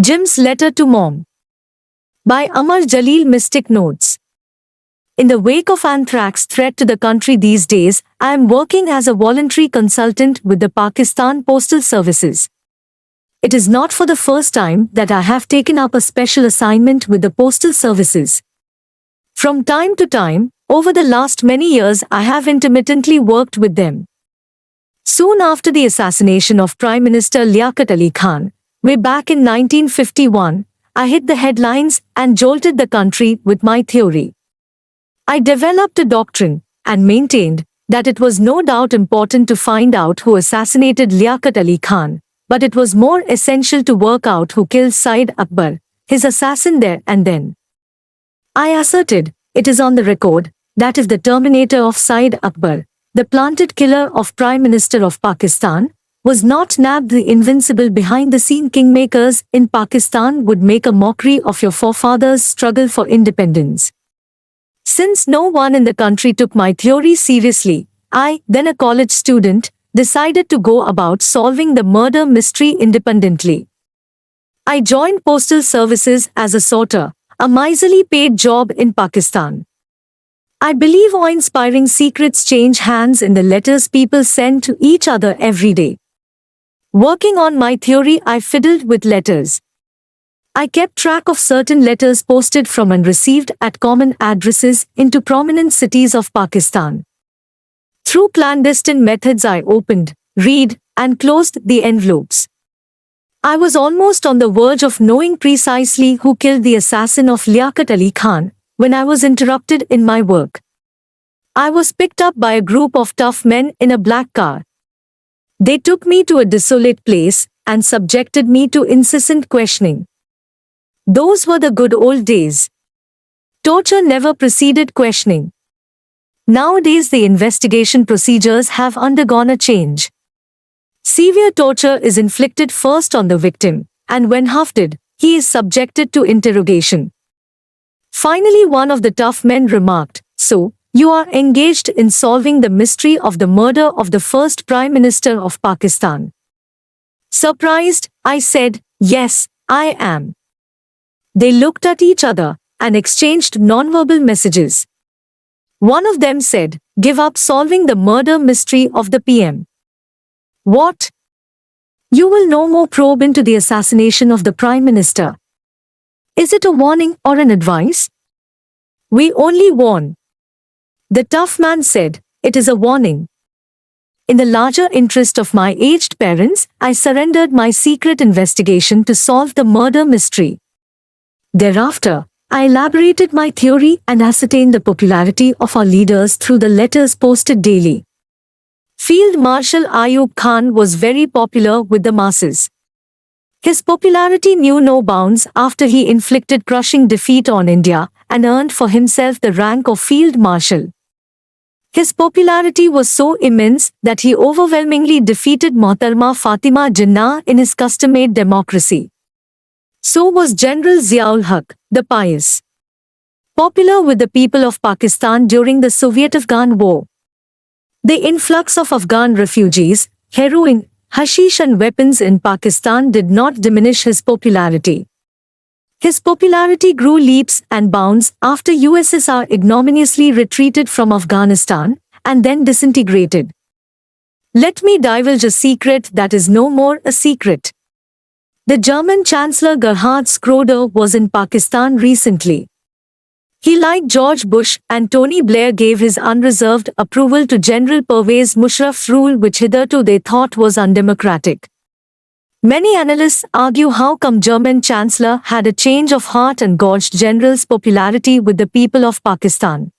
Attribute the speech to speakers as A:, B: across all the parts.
A: Jim's Letter to Mom by Amar Jaleel. Mystic Notes. In the wake of anthrax threat to the country these days, I am working as a voluntary consultant with the Pakistan Postal Services. It is not for the first time that I have taken up a special assignment with the Postal Services. From time to time, over the last many years, I have intermittently worked with them. Soon after the assassination of Prime Minister Liaquat Ali Khan, way back in 1951, I hit the headlines and jolted the country with my theory. I developed a doctrine and maintained that it was no doubt important to find out who assassinated Liaquat Ali Khan, but it was more essential to work out who killed Syed Akbar, his assassin, there and then. I asserted, it is on the record, that if the terminator of Syed Akbar, the planted killer of Prime Minister of Pakistan, was not nabbed, the invincible behind-the-scene kingmakers in Pakistan would make a mockery of your forefathers' struggle for independence. Since no one in the country took my theory seriously, I, then a college student, decided to go about solving the murder mystery independently. I joined Postal Services as a sorter, a miserly paid job in Pakistan. I believe awe-inspiring secrets change hands in the letters people send to each other every day. Working on my theory, I fiddled with letters. I kept track of certain letters posted from and received at common addresses into prominent cities of Pakistan. Through clandestine methods, I opened, read, and closed the envelopes. I was almost on the verge of knowing precisely who killed the assassin of Liaquat Ali Khan when I was interrupted in my work. I was picked up by a group of tough men in a black car. They took me to a desolate place and subjected me to incessant questioning. Those were the good old days. Torture never preceded questioning. Nowadays, the investigation procedures have undergone a change. Severe torture is inflicted first on the victim, and when hafted, he is subjected to interrogation. Finally, one of the tough men remarked, "So, you are engaged in solving the mystery of the murder of the first Prime Minister of Pakistan." Surprised, I said, "Yes, I am." They looked at each other and exchanged nonverbal messages. One of them said, "Give up solving the murder mystery of the PM. What? You will no more probe into the assassination of the Prime Minister. Is it a warning or an advice?" "We only warn." The tough man said, "It is a warning." In the larger interest of my aged parents, I surrendered my secret investigation to solve the murder mystery. Thereafter, I elaborated my theory and ascertained the popularity of our leaders through the letters posted daily. Field Marshal Ayub Khan was very popular with the masses. His popularity knew no bounds after he inflicted crushing defeat on India and earned for himself the rank of Field Marshal. His popularity was so immense that he overwhelmingly defeated Mohtarma Fatima Jinnah in his custom-made democracy. So was General Ziaul Haq, the pious. Popular with the people of Pakistan during the Soviet-Afghan War. The influx of Afghan refugees, heroin, hashish and weapons in Pakistan did not diminish his popularity. His popularity grew leaps and bounds after USSR ignominiously retreated from Afghanistan and then disintegrated. Let me divulge a secret that is no more a secret. The German Chancellor Gerhard Schroeder was in Pakistan recently. He, like George Bush and Tony Blair, gave his unreserved approval to General Pervez Musharraf's rule, which hitherto they thought was undemocratic. Many analysts argue how come German Chancellor had a change of heart and gauged General's popularity with the people of Pakistan.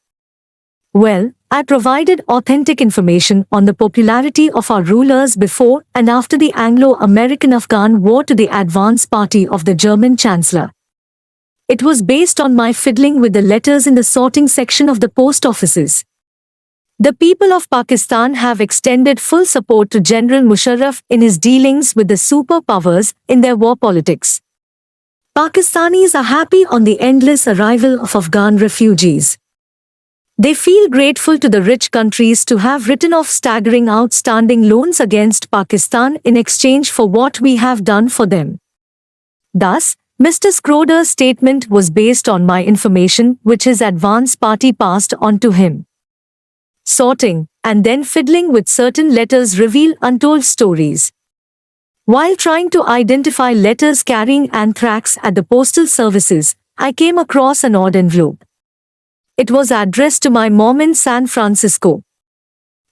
A: Well, I provided authentic information on the popularity of our rulers before and after the Anglo-American-Afghan War to the advance party of the German Chancellor. It was based on my fiddling with the letters in the sorting section of the post offices. The people of Pakistan have extended full support to General Musharraf in his dealings with the superpowers in their war politics. Pakistanis are happy on the endless arrival of Afghan refugees. They feel grateful to the rich countries to have written off staggering outstanding loans against Pakistan in exchange for what we have done for them. Thus, Mr. Schroeder's statement was based on my information which his advance party passed on to him. Sorting, and then fiddling with certain letters reveal untold stories. While trying to identify letters carrying anthrax at the postal services, I came across an odd envelope. It was addressed to my mom in San Francisco.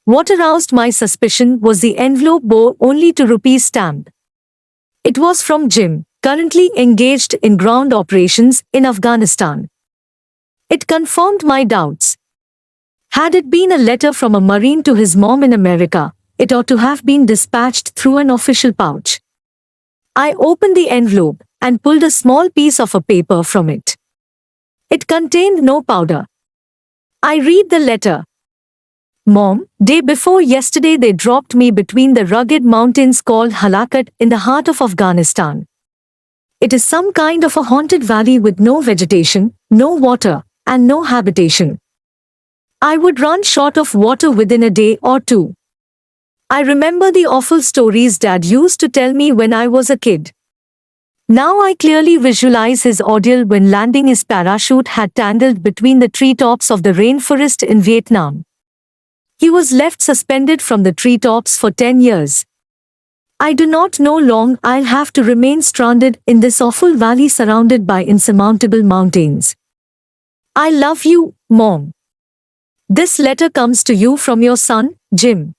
A: What aroused my suspicion was the envelope bore only ₹2 stamp. It was from Jim, currently engaged in ground operations in Afghanistan. It confirmed my doubts. Had it been a letter from a Marine to his mom in America, it ought to have been dispatched through an official pouch. I opened the envelope and pulled a small piece of a paper from it. It contained no powder. I read the letter. Mom, day before yesterday they dropped me between the rugged mountains called Halakat in the heart of Afghanistan. It is some kind of a haunted valley with no vegetation, no water, and no habitation. I would run short of water within a day or two. I remember the awful stories Dad used to tell me when I was a kid. Now I clearly visualize his ordeal when landing his parachute had tangled between the treetops of the rainforest in Vietnam. He was left suspended from the treetops for 10 years. I do not know long I'll have to remain stranded in this awful valley surrounded by insurmountable mountains. I love you, Mom. This letter comes to you from your son, Jim.